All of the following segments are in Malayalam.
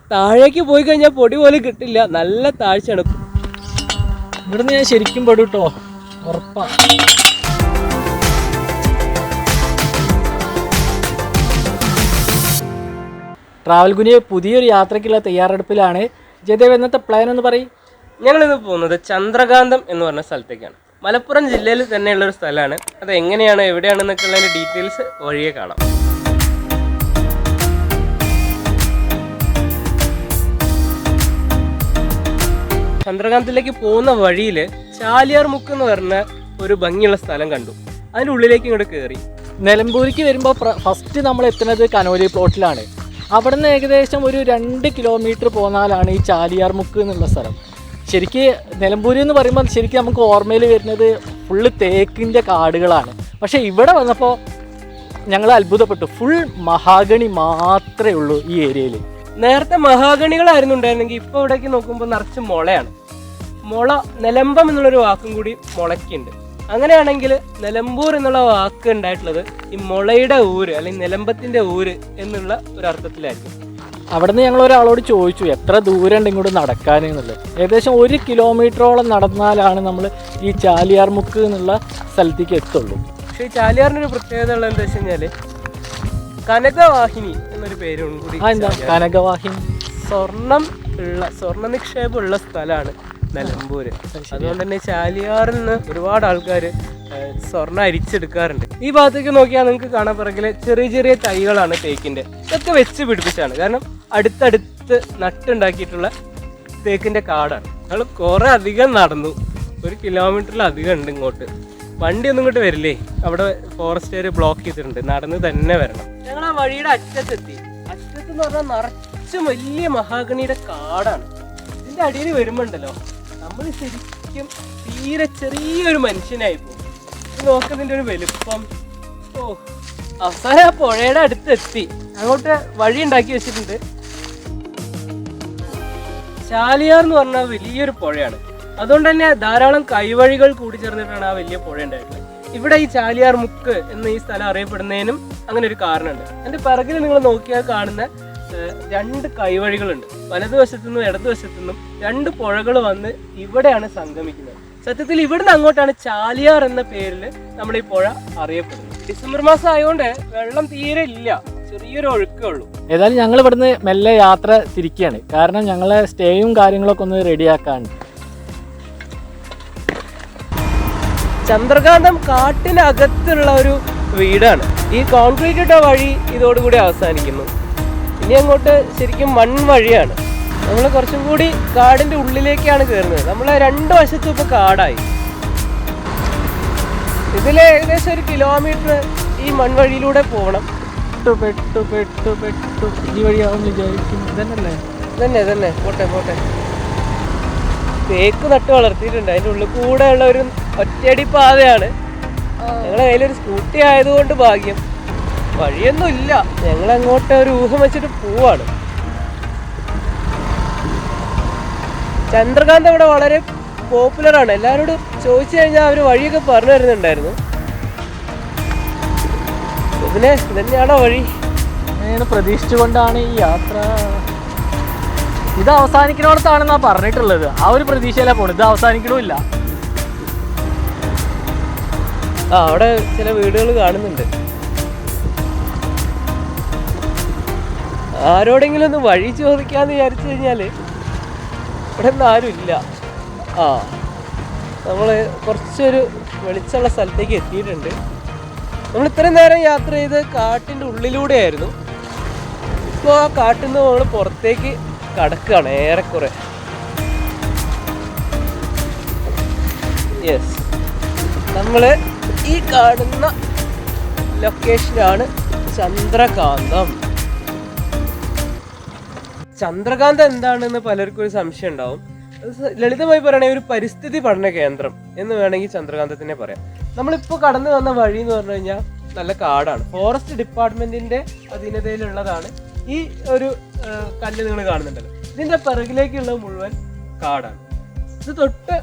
താഴേക്ക് പോയി കഴിഞ്ഞാൽ പൊടി പോലും കിട്ടില്ല, നല്ല താഴ്ചയാണ്. ഇവിടുന്ന് ഞാൻ ശരിക്കും പെടും കേട്ടോ, ഉറപ്പാ. ട്രാവൽ ഗുനിയ പുതിയൊരു യാത്രയ്ക്കുള്ള തയ്യാറെടുപ്പിലാണ്. ജയദേവ്, എന്നത്തെ പ്ലാൻ എന്ന് പറയും? ഞങ്ങളിത് പോകുന്നത് ചന്ദ്രകാന്തം എന്ന് പറഞ്ഞ സ്ഥലത്തേക്കാണ്. മലപ്പുറം ജില്ലയിൽ തന്നെയുള്ളൊരു സ്ഥലമാണ്. അത് എങ്ങനെയാണ്, എവിടെയാണെന്നൊക്കെ ഉള്ളതിൻ്റെ ഡീറ്റെയിൽസ് വഴിയെ കാണാം. ചന്ദ്രകാന്തത്തിലേക്ക് പോകുന്ന വഴിയിൽ ചാലിയാർ മുക്ക് എന്ന് പറഞ്ഞ ഒരു ഭംഗിയുള്ള സ്ഥലം കണ്ടു. അതിൻ്റെ ഉള്ളിലേക്ക് ഇങ്ങോട്ട് കയറി. നിലമ്പൂരിക്ക് വരുമ്പോൾ ഫസ്റ്റ് നമ്മൾ എത്തുന്നത് കനോലി പ്ലോട്ടിലാണ്. അവിടെ നിന്ന് ഏകദേശം ഒരു 2 കിലോമീറ്റർ പോന്നാലാണ് ഈ ചാലിയാർ മുക്ക് എന്നുള്ള സ്ഥലം. ശരിക്ക് നിലമ്പൂർ എന്ന് പറയുമ്പോൾ ശരിക്കും നമുക്ക് ഓർമ്മയിൽ വരുന്നത് ഫുള്ള് തേക്കിൻ്റെ കാടുകളാണ്. പക്ഷേ ഇവിടെ വന്നപ്പോൾ ഞങ്ങൾ അത്ഭുതപ്പെട്ടു. ഫുൾ മഹാഗണി മാത്രമേ ഉള്ളൂ ഈ ഏരിയയിൽ. നേരത്തെ മഹാഗണികളായിരുന്നു ഉണ്ടായിരുന്നെങ്കിൽ ഇപ്പോൾ ഇവിടേക്ക് നോക്കുമ്പോൾ നിറച്ച് മുളയാണ്. മുള, നിലമ്പം എന്നുള്ളൊരു വാക്കും കൂടി മുളയ്ക്കുണ്ട്. അങ്ങനെയാണെങ്കിൽ നിലമ്പൂർ എന്നുള്ള വാക്ക് ഉണ്ടായിട്ടുള്ളത് ഈ മുളയുടെ ഊര് അല്ലെങ്കിൽ നിലമ്പത്തിൻ്റെ ഊര് എന്നുള്ള ഒരു അർത്ഥത്തിലായിരിക്കും. അവിടെ നിന്ന് ഞങ്ങൾ ഒരാളോട് ചോദിച്ചു എത്ര ദൂരം ഉണ്ട് ഇങ്ങോട്ട് നടക്കാൻ എന്നുള്ളത്. ഏകദേശം 1 കിലോമീറ്ററോളം നടന്നാലാണ് നമ്മൾ ഈ ചാലിയാർ മുക്ക് എന്നുള്ള സ്ഥലത്തേക്ക് എത്തുള്ളൂ. പക്ഷേ ഈ ചാലിയാറിനൊരു പ്രത്യേകത ഉള്ളത് എന്താ വെച്ച് കഴിഞ്ഞാൽ കനകവാഹിനി എന്നൊരു പേരും കൂടി. എന്താ കനകവാഹിനി? സ്വർണ്ണ നിക്ഷേപമുള്ള സ്ഥലമാണ് നിലമ്പൂര്. അതുകൊണ്ട് തന്നെ ചാലിയാറിൽ നിന്ന് ഒരുപാട് ആൾക്കാർ സ്വർണ്ണം അരിച്ചെടുക്കാറുണ്ട്. ഈ ഭാഗത്തേക്ക് നോക്കിയാൽ നിങ്ങൾക്ക് കാണാൻ പിറകില് ചെറിയ ചെറിയ തൈകളാണ് തേക്കിന്റെ. ഇതൊക്കെ വെച്ച് പിടിപ്പിച്ചാണ്. കാരണം അടുത്തടുത്ത് നട്ടുണ്ടാക്കിയിട്ടുള്ള തേക്കിന്റെ കാടാണ്. ഞങ്ങൾ കുറെ അധികം നടന്നു, 1 കിലോമീറ്ററിലധികം ഉണ്ട് ഇങ്ങോട്ട്. വണ്ടി ഒന്നും ഇങ്ങോട്ട് വരില്ലേ, അവിടെ ഫോറസ്റ്റുകാർ ബ്ലോക്ക് ചെയ്തിട്ടുണ്ട്. നടന്ന് തന്നെ വരണം. ഞങ്ങൾ ആ വഴിയുടെ അറ്റത്തെത്തി. അറ്റത്തെന്ന് പറഞ്ഞാൽ നിറച്ചും വലിയ മഹാഗണിയുടെ കാടാണ്. ഇതിന്റെ അടിയിൽ വരുമ്പോണ്ടല്ലോ നമ്മൾ ശരിക്കും തീരെ ചെറിയൊരു മനുഷ്യനായി പോകും. നോക്കുന്നതിൻ്റെ ഒരു വലുപ്പം. അവസാനം ആ പുഴയുടെ അടുത്തെത്തി. അങ്ങോട്ട് വഴി ഉണ്ടാക്കി വെച്ചിട്ടുണ്ട്. ചാലിയാർ എന്ന് പറഞ്ഞാൽ വലിയൊരു പുഴയാണ്. അതുകൊണ്ട് തന്നെ ധാരാളം കൈവഴികൾ കൂടി ചേർന്നിട്ടാണ് ആ വലിയ പുഴ ഉണ്ടായിട്ടുള്ളത്. ഇവിടെ ഈ ചാലിയാർ മുക്ക് എന്ന ഈ സ്ഥലം അറിയപ്പെടുന്നതിനും അങ്ങനെ ഒരു കാരണമുണ്ട്. എൻ്റെ പിറകിൽ നിങ്ങൾ നോക്കിയാൽ കാണുന്ന 2 കൈവഴികളുണ്ട്. വലതുവശത്തുനിന്നും ഇടതുവശത്തുനിന്നും 2 പുഴകൾ വന്ന് ഇവിടെയാണ് സംഗമിക്കുന്നത്. സത്യത്തിൽ ഇവിടുന്ന് അങ്ങോട്ടാണ് ചാലിയാർ എന്ന പേരിൽ നമ്മുടെ ഈ പുഴ അറിയപ്പെടുന്നത്. ഡിസംബർ മാസം ആയതുകൊണ്ട് വെള്ളം തീരെ ഇല്ല, ചെറിയൊരു ഒഴുക്കേ ഉള്ളൂ. ഏതായാലും ഞങ്ങൾ ഇവിടുന്ന് മെല്ലെ യാത്ര തിരിക്കുകയാണ്. കാരണം ഞങ്ങളെ സ്റ്റേയും കാര്യങ്ങളൊക്കെ ഒന്ന് റെഡിയാക്കാണ്ട്. ചന്ദ്രകാന്തം കാട്ടിനകത്തുള്ള ഒരു വീടാണ്. ഈ കോൺക്രീറ്റ് ഇട്ട വഴി ഇതോടുകൂടി അവസാനിക്കുന്നു. ഇനി അങ്ങോട്ട് ശരിക്കും മൺവഴിയാണ്. നമ്മൾ കുറച്ചും കൂടി കാടിൻ്റെ ഉള്ളിലേക്കാണ് കയറുന്നത്. നമ്മൾ 2 വശത്തും ഇപ്പോൾ കാടായി. ഇതിൽ ഏകദേശം 1 കിലോമീറ്റർ ഈ മൺവഴിയിലൂടെ പോകണം. ഈ വഴിയാവും വിചാരിക്കുന്നു. തന്നെ പോട്ടെ. തേക്ക് നട്ട് വളർത്തിയിട്ടുണ്ട്. അതിൻ്റെ ഉള്ളിൽ കൂടെ ഉള്ള ഒരു ഒറ്റയടി പാതയാണ്. ഞങ്ങളുടെ കയ്യിലൊരു സ്കൂട്ടി ആയതുകൊണ്ട് ഭാഗ്യം. വഴിയൊന്നും ഇല്ല. ഞങ്ങൾ അങ്ങോട്ട് ഒരു ഊഹം വെച്ചിട്ട് പോവാണ്. ചന്ദ്രകാന്തം ഇവിടെ വളരെ പോപ്പുലറാണ്. എല്ലാവരോടും ചോദിച്ചു കഴിഞ്ഞാൽ അവർ വഴിയൊക്കെ പറഞ്ഞു തരുന്നുണ്ടായിരുന്നു. ഇതിനെ തന്നെയാണോ വഴി? അങ്ങനെ പ്രതീക്ഷിച്ചുകൊണ്ടാണ് ഈ യാത്ര. ഇത് അവസാനിക്കണോടത്താണെന്നാ പറഞ്ഞിട്ടുള്ളത്. ആ ഒരു പ്രതീക്ഷയിലാണ് പോണത്. ഇത് അവസാനിക്കണമില്ല. അവിടെ ചില വീടുകൾ കാണുന്നുണ്ട്. ആരോടെങ്കിലും ഒന്ന് വഴി ചോദിക്കാന്ന് വിചാരിച്ചു കഴിഞ്ഞാല് ഇവിടെ ഒന്നും ആരും ഇല്ല. നമ്മൾ കുറച്ചൊരു വെളിച്ചമുള്ള സ്ഥലത്തേക്ക് എത്തിയിട്ടുണ്ട്. നമ്മൾ ഇത്രയും നേരം യാത്ര ചെയ്ത് കാട്ടിൻ്റെ ഉള്ളിലൂടെയായിരുന്നു. ഇപ്പോൾ ആ കാട്ടിൽ നിന്ന് നമ്മൾ പുറത്തേക്ക് കടക്കുകയാണ് ഏറെക്കുറെ. യെസ്, നമ്മൾ ഈ കാണുന്ന ലൊക്കേഷനാണ് ചന്ദ്രകാന്തം. ചന്ദ്രകാന്തം എന്താണെന്ന് പലർക്കും ഒരു സംശയം ഉണ്ടാവും. ലളിതമായി പറയണേ ഒരു പരിസ്ഥിതി പഠന കേന്ദ്രം എന്ന് വേണമെങ്കിൽ ചന്ദ്രകാന്തത്തിനെ പറയാം. നമ്മളിപ്പോൾ കടന്നു വന്ന വഴി എന്ന് പറഞ്ഞു കഴിഞ്ഞാൽ നല്ല കാടാണ്. ഫോറസ്റ്റ് ഡിപ്പാർട്ട്മെന്റിന്റെ അധീനതയിലുള്ളതാണ്. ഈ ഒരു കല്ല് നിങ്ങൾ കാണുന്നുണ്ടല്ലോ, ഇതിന്റെ പിറകിലേക്കുള്ള മുഴുവൻ കാടാണ്. ഇത് തൊട്ട്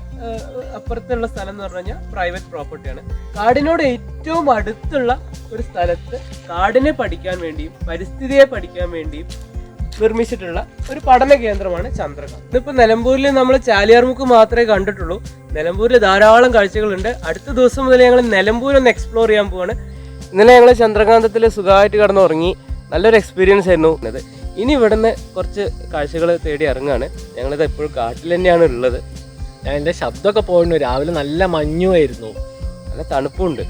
അപ്പുറത്തുള്ള സ്ഥലം എന്ന് പറഞ്ഞു കഴിഞ്ഞാൽ പ്രൈവറ്റ് പ്രോപ്പർട്ടിയാണ്. കാടിനോട് ഏറ്റവും അടുത്തുള്ള ഒരു സ്ഥലത്ത് കാടിനെ പഠിക്കാൻ വേണ്ടിയും പരിസ്ഥിതിയെ പഠിക്കാൻ വേണ്ടിയും നിർമ്മിച്ചിട്ടുള്ള ഒരു പഠന കേന്ദ്രമാണ് ചന്ദ്രകാന്ത്. ഇതിപ്പോൾ നിലമ്പൂരിൽ നമ്മൾ ചാലിയാർമുക്ക് മാത്രമേ കണ്ടിട്ടുള്ളൂ. നിലമ്പൂരിൽ ധാരാളം കാഴ്ചകളുണ്ട്. അടുത്ത ദിവസം മുതൽ ഞങ്ങൾ നിലമ്പൂർ ഒന്ന് എക്സ്പ്ലോർ ചെയ്യാൻ പോവാണ്. ഇന്നലെ ഞങ്ങൾ ചന്ദ്രകാന്തത്തിൽ സുഖമായിട്ട് കിടന്നുറങ്ങി. നല്ലൊരു എക്സ്പീരിയൻസ് ആയിരുന്നു ഇത്. ഇനി ഇവിടുന്ന് കുറച്ച് കാഴ്ചകൾ തേടി ഇറങ്ങുകയാണ്. ഞങ്ങളിത് എപ്പോഴും കാട്ടിൽ തന്നെയാണ് ഉള്ളത്. ഞാൻ എൻ്റെ ശബ്ദമൊക്കെ പോയിരുന്നു. രാവിലെ നല്ല മഞ്ഞുമായിരുന്നു, നല്ല തണുപ്പുണ്ട്.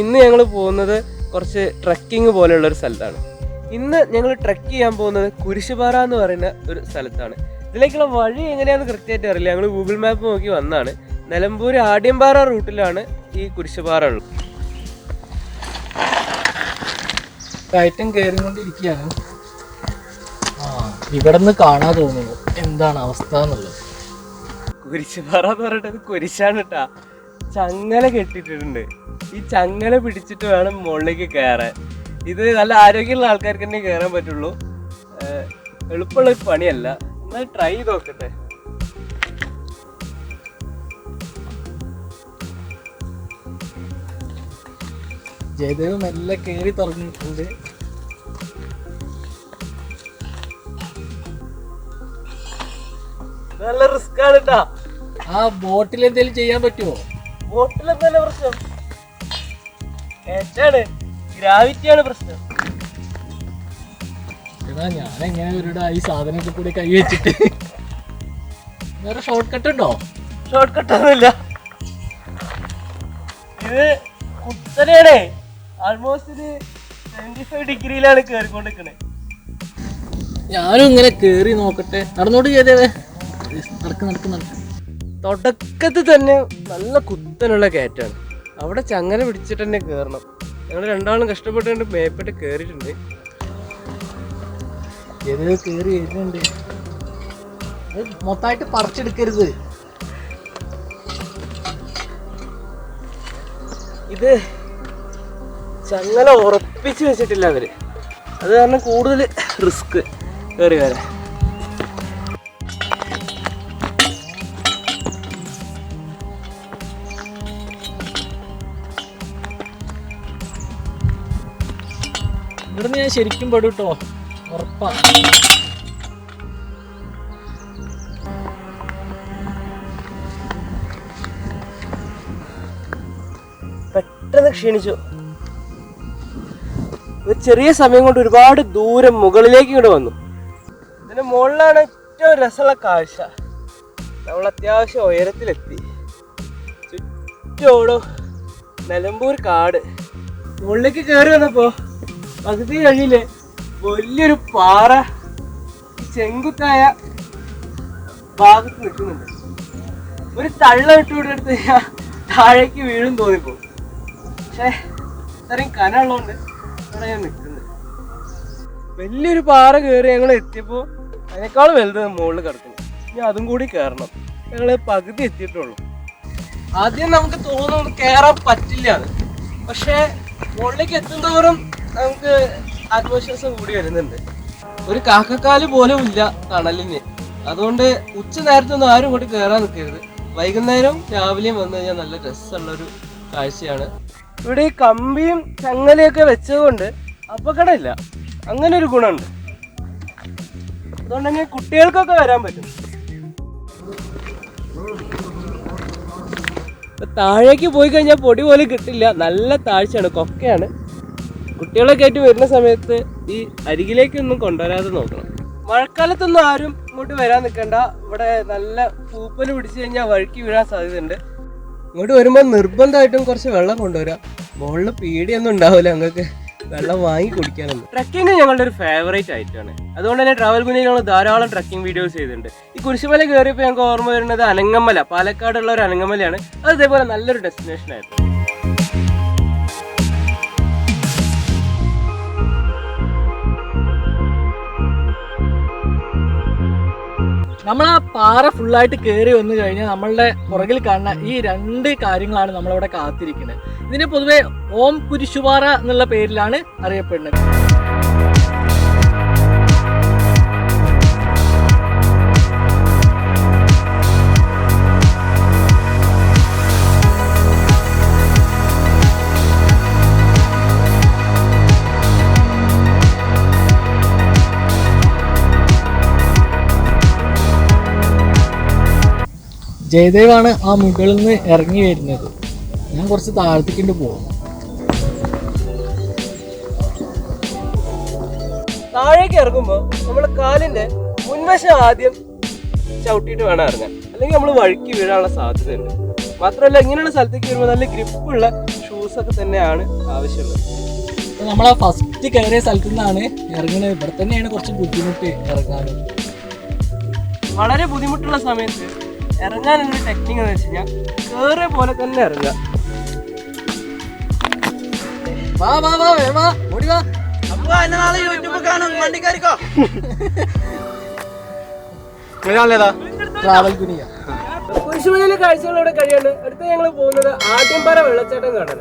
ഇന്ന് ഞങ്ങൾ പോകുന്നത് കുറച്ച് ട്രക്കിംഗ് പോലെയുള്ളൊരു സ്ഥലത്താണ്. ഇന്ന് ഞങ്ങൾ ട്രക്ക് ചെയ്യാൻ പോകുന്നത് കുരിശുപാറ എന്ന് പറയുന്ന ഒരു സ്ഥലത്താണ്. ഇതിലേക്കുള്ള വഴി എങ്ങനെയാണെന്ന് കൃത്യമായിട്ട് അറിയില്ല. ഞങ്ങൾ ഗൂഗിൾ മാപ്പ് നോക്കി വന്നാണ്. നിലമ്പൂർ ആട്യംപാറ റൂട്ടിലാണ് ഈ കുരിശുപാറ ഉള്ളത്. കയറ്റം കയറിക്കൊണ്ടിരിക്കുകയാണ്. ഇവിടെ നിന്ന് കാണാൻ തോന്നുന്നു എന്താണ് അവസ്ഥ എന്നുള്ളത്. കുരിശുപാറ എന്ന് പറഞ്ഞിട്ട് കുരിശാണ് കേട്ടാ. ചങ്ങല കെട്ടിയിട്ടുണ്ട്. ഈ ചങ്ങല പിടിച്ചിട്ട് വേണം മുകളിലേക്ക് കയറാൻ. ഇത് നല്ല ആരോഗ്യമുള്ള ആൾക്കാർക്ക് തന്നെ കയറാൻ പറ്റുള്ളൂ. എളുപ്പമുള്ളൊരു പണിയല്ല. എന്നാൽ ട്രൈ ചെയ്ത് നോക്കട്ടെ. ജയദേവ് മെല്ലെ കയറി തുടങ്ങിയിട്ടുണ്ട്. നല്ല റിസ്ക് ആണ് കേട്ടാ. ആ ബോട്ടിൽ എന്തെങ്കിലും ചെയ്യാൻ പറ്റുമോ? ബോട്ടിൽ എന്തല്ല പ്രശ്നം, ഏറ്റാണ്, ഗ്രാവിറ്റിയാണ് പ്രശ്നം. എടാ ഞാനെങ്ങനെ ഒരുടാ ഈ സാധനത്തിൽ കൂടി കൈ വെച്ചിട്ട്. വേറെ ഷോർട്ട് കട്ട് ഉണ്ടോ? ഷോർട്ട് കട്ടൊന്നുമില്ല. ഇത് കുത്തനെയാണേ. ആൾമോസ്റ്റ് ഒരു 75 ഡിഗ്രിയിലാണ് കയറിക്കൊണ്ടിരിക്കണേ. ഞാനും ഇങ്ങനെ കേറി നോക്കട്ടെ. നടന്നോട്ട് ചെയ്തേ. നടക്ക്. തുടക്കത്തിൽ തന്നെ നല്ല കുത്തനുള്ള കയറ്റാണ്. അവിടെ ചങ്ങല പിടിച്ചിട്ട് തന്നെ കയറണം. ഞങ്ങൾ രണ്ടാളും കഷ്ടപ്പെട്ടുകൊണ്ട് മേപ്പെട്ട് കയറിയിട്ടുണ്ട്. കയറി വരുന്നുണ്ട്. മൊത്തമായിട്ട് പറിച്ചെടുക്കരുത്. ഇത് ചങ്ങല ഉറപ്പിച്ച് വെച്ചിട്ടില്ല അവര്. അത് കാരണം കൂടുതൽ റിസ്ക് കയറി വരാൻ. ഇവിടുന്ന് ഞാൻ ശരിക്കും പെടും കേട്ടോ, ഉറപ്പാ. പെട്ടെന്ന് ക്ഷീണിച്ചു. ഒരു ചെറിയ സമയം കൊണ്ട് ഒരുപാട് ദൂരം മുകളിലേക്ക് ഇങ്ങോട്ട് വന്നു. ഇതിന്റെ മുകളിലാണ് ഏറ്റവും രസമുള്ള കാഴ്ച. നമ്മൾ അത്യാവശ്യം ഉയരത്തിലെത്തി. ചുറ്റോടും നിലമ്പൂർ കാട്. മുകളിലേക്ക് കയറി വന്നപ്പോ പകുതി കഴിഞ്ഞില്ലേ വലിയൊരു പാറ ചെങ്കുത്തായ ഭാഗത്ത് നിൽക്കുന്നുണ്ട്. ഒരു തള്ള വിട്ടുകൊടുത്ത് കഴിഞ്ഞാൽ താഴേക്ക് വീഴും തോന്നിപ്പോ. പക്ഷേ ഇത്രയും കനമുള്ളതുകൊണ്ട് അവിടെ ഞാൻ നിൽക്കുന്നത്. വലിയൊരു പാറ കയറി ഞങ്ങൾ എത്തിയപ്പോൾ അതിനേക്കാൾ വലുത് മുകളിൽ കിടക്കുന്നു. ഇനി അതും കൂടി കയറണം. ഞങ്ങൾ പകുതി എത്തിയിട്ടുള്ളൂ. ആദ്യം നമുക്ക് തോന്നുന്നു കയറാൻ പറ്റില്ല എന്ന്. പക്ഷേ മുകളിലേക്ക് എത്തുന്തോറും നമുക്ക് ആത്മവിശ്വാസം കൂടി വരുന്നുണ്ട്. ഒരു കാക്കക്കാല് പോലും ഇല്ല തണലിന്. അതുകൊണ്ട് ഉച്ച നേരത്തൊന്നും ആരും ഇങ്ങോട്ട് കയറാൻ നിൽക്കരുത്. വൈകുന്നേരം രാവിലെയും വന്നു കഴിഞ്ഞാൽ നല്ല രസമുള്ളൊരു കാഴ്ചയാണ്. ഇവിടെ ഈ കമ്പിയും ചങ്ങലയൊക്കെ വെച്ചതുകൊണ്ട് അപകടമില്ല. അങ്ങനെ ഒരു ഗുണമുണ്ട്. അതുകൊണ്ട് തന്നെ കുട്ടികൾക്കൊക്കെ വരാൻ പറ്റും. താഴേക്ക് പോയി കഴിഞ്ഞാൽ പൊടി പോലും കിട്ടില്ല. നല്ല താഴ്ചയാണ്, കൊക്കയാണ്. കുട്ടികളൊക്കെ ആയിട്ട് വരുന്ന സമയത്ത് ഈ അരികിലേക്കൊന്നും കൊണ്ടുവരാതെ നോക്കണം. മഴക്കാലത്തൊന്നും ആരും ഇങ്ങോട്ട് വരാൻ നിൽക്കണ്ട. ഇവിടെ നല്ല പൂപ്പല് പിടിച്ചു കഴിഞ്ഞാൽ വഴുക്കി വീഴാൻ സാധ്യതയുണ്ട്. ഇങ്ങോട്ട് വരുമ്പോൾ നിർബന്ധമായിട്ടും കുറച്ച് വെള്ളം കൊണ്ടുവരാം. മുകളിൽ പീടിയൊന്നും ഉണ്ടാവില്ല, നിങ്ങൾക്ക് വെള്ളം വാങ്ങി കുടിക്കാനുണ്ട്. ട്രക്കിങ് ഞങ്ങളുടെ ഒരു ഫേവറേറ്റ് ആയിട്ടാണ്. അതുകൊണ്ട് തന്നെ ട്രാവൽ കുഞ്ഞിൽ ഞങ്ങൾ ധാരാളം ട്രക്കിംഗ് വീഡിയോസ് ചെയ്തിട്ടുണ്ട്. ഈ കുരിശുമല കയറിയപ്പോൾ ഞങ്ങൾക്ക് ഓർമ്മ വരുന്നത് അനങ്ങമല, പാലക്കാടുള്ള ഒരു അനങ്ങമലയാണ്. അത് ഇതേപോലെ നല്ലൊരു ഡെസ്റ്റിനേഷൻ ആയിരുന്നു. നമ്മൾ ആ പാറ ഫുള്ളായിട്ട് കയറി വന്നു കഴിഞ്ഞാൽ നമ്മളുടെ പുറകിൽ കാണുന്ന ഈ രണ്ട് കാര്യങ്ങളാണ് നമ്മളിവിടെ കാത്തിരിക്കുന്നത്. ഇതിനെ പൊതുവെ ഓം കുരിശുപാറ എന്നുള്ള പേരിലാണ് അറിയപ്പെടുന്നത്. ജയദേവാണ് ആ മുകളിൽ നിന്ന് ഇറങ്ങി വരുന്നത്. ഞാൻ കുറച്ച് താഴത്തേക്കൊണ്ട് പോകും. താഴേക്ക് ഇറങ്ങുമ്പോൾ നമ്മുടെ കാലിന്റെ മുൻവശം ആദ്യം ചവിട്ടിയിട്ട് വേണം ഇറങ്ങാൻ, അല്ലെങ്കിൽ നമ്മൾ വഴുക്കി വീഴാനുള്ള സാധ്യതയുണ്ട്. മാത്രമല്ല ഇങ്ങനെയുള്ള സ്ഥലത്തേക്ക് വരുമ്പോൾ നല്ല ഗ്രിപ്പുള്ള ഷൂസൊക്കെ തന്നെയാണ് ആവശ്യമുള്ളത്. നമ്മളാ ഫസ്റ്റ് കയറിയ സ്ഥലത്തു നിന്നാണ് ഇറങ്ങുന്നത്. ഇവിടെ തന്നെയാണ് കുറച്ച് ബുദ്ധിമുട്ട് ഇറങ്ങാനും. വളരെ ബുദ്ധിമുട്ടുള്ള സമയത്ത് ഇറങ്ങാനുള്ള ടെക്നിക്ക് എന്ന് വെച്ച് കഴിഞ്ഞാൽ കയറിയ പോലെ തന്നെ ഇറങ്ങുക. വാ വാ വാ വാ ഓടി വാ. ട്രാവൽ കുനിയ കുരിശുമലയിലെ കാഴ്ചകളോടെ കഴിയാണ്. അടുത്ത ഞങ്ങൾ പോകുന്നത് ആദ്യംപാറ വെള്ളച്ചാട്ടം കാണാൻ.